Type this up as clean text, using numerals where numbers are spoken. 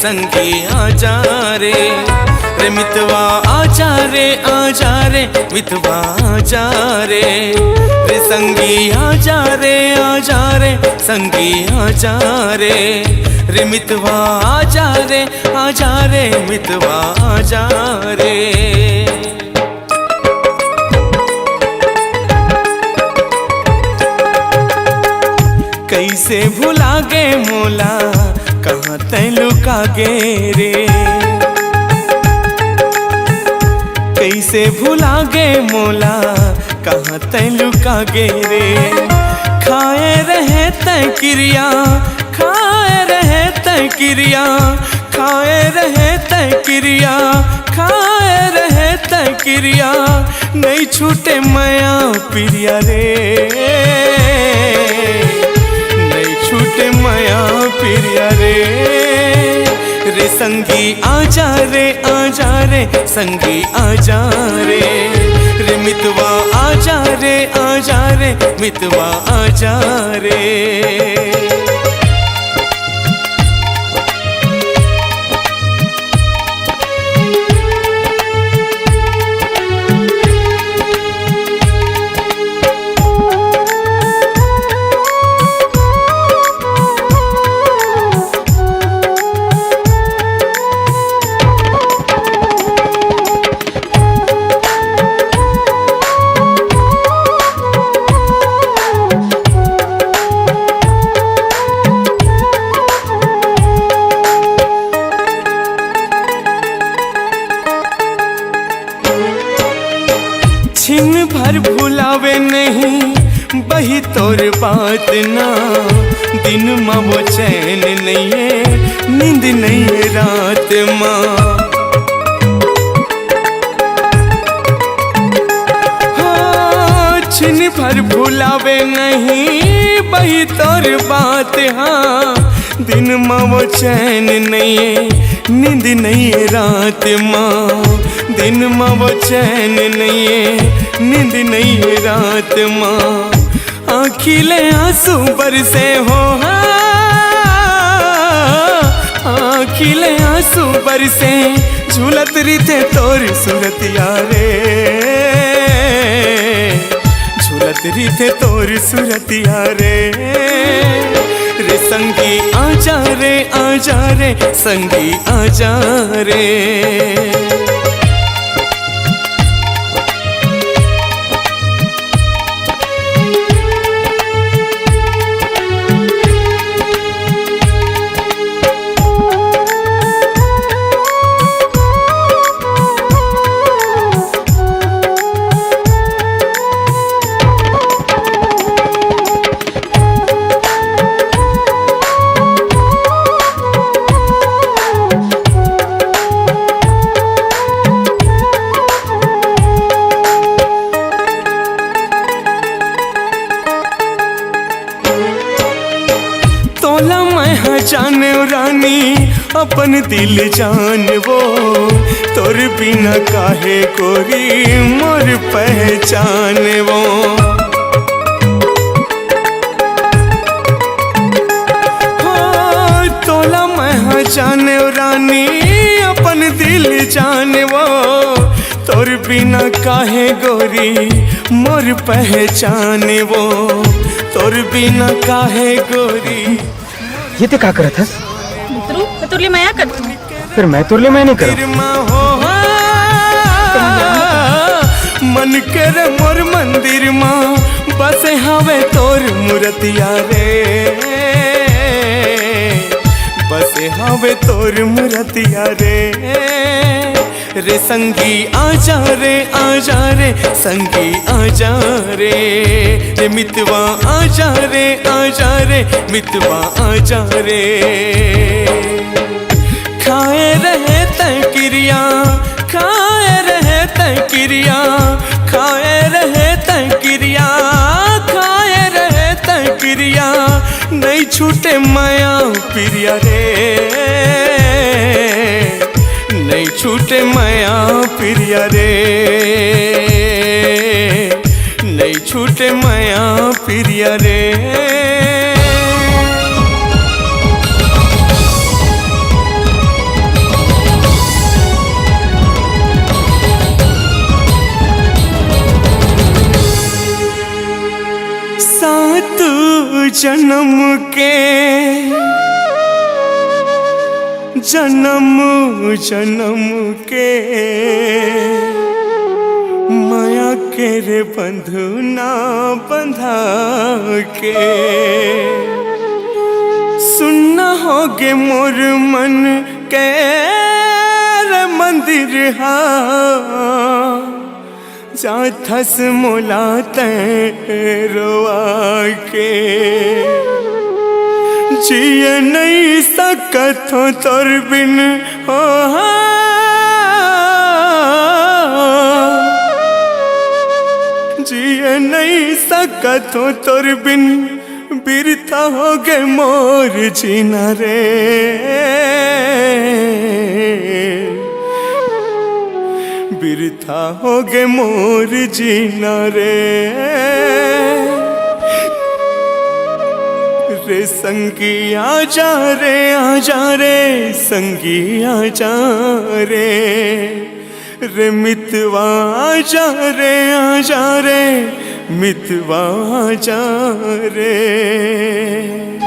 संगी आजा रे, रे मितवा आजा रे मितवा आजा रे, रे संगी आजा रे संगी आजा रे, रे मितवा आजा रे मितवा आजा रे। कैसे भुला गे मोला कहाँ तै लुका गे रे, कैसे भुला गे मोला कहाँ तै लुका गे रे। खाए रहे तै क्रिया, खाए रहे तै क्रिया, खाए रहे तै क्रिया, खाए रहे तै क्रिया, नहीं छूटे माया प्रिया रे, नहीं छूटे माया प्रिया रे, रे संगी आजा रे संगी आजा रे, रे मितवा आजा रे मितवा आजा रे। छिन भर भुलावे नहीं बही तोर बात ना, दिन माँ वो चैन नहीं है नींद नहीं है रात माँ। हाँ छिन भर भुलावे नहीं बही तोर बात, हाँ दिन माँ वो चैन नहीं है नींद नहीं है रात माँ, दिन माँ वो चैन नहीं है नींद नहीं है रात माँ। आँखिले आंसू बरसे हो, आँखिले आंसू बरसे झूलत रीते तोर सूरतिया रे, झूलत रीते तोर सूरतिया रे, रे संगी आजा रे संगी आजा रे। तोला मैं जाने रानी अपन दिल जान वो, तोर बिना काहे कोरी मोर पहचान वो। हाँ तोला मैं जाने रानी अपन दिल जान वो, तोर बिना काहे गोरी मोर पहचान वो, तोर बिना काहे गोरी। ये ते का करत हस? मित्रू मैं तुरले माया करतू, फिर मैं तुरले मैं नहीं कर मन कर मोर मंदिर माँ बस हवे तोर मूर्तिया रे, बस हवे तोर मूर्तिया रे, रे संगी आजा रे संगी आजा रे, रे मितवा आजा रे मितवा आजा रे। खाए रहे तै क्रिया, खाए रहे तै क्रिया, खाए रहे तै क्रिया, खाए रहे तै क्रिया, नहीं छूटे माया प्रिया रे, नहीं छूटे माया प्रिया रे, नहीं छूटे माया प्रिया रे। जन्म के जन्म जन्म के माया के रे बंधना बंधा के सुनना होगे मोर मन के रे मंदिर हा जाथस मोलाते रोआ के जिए नहीं सकत हो तोर बिन हो जिए नहीं सकत हो तोर बिन बिरता हो गए मोर जीना रे बिरथा हो गए मोर जीना रे रे संगी आजा रे संगी आजा रे मितवा आजा रे मितवा आजा रे।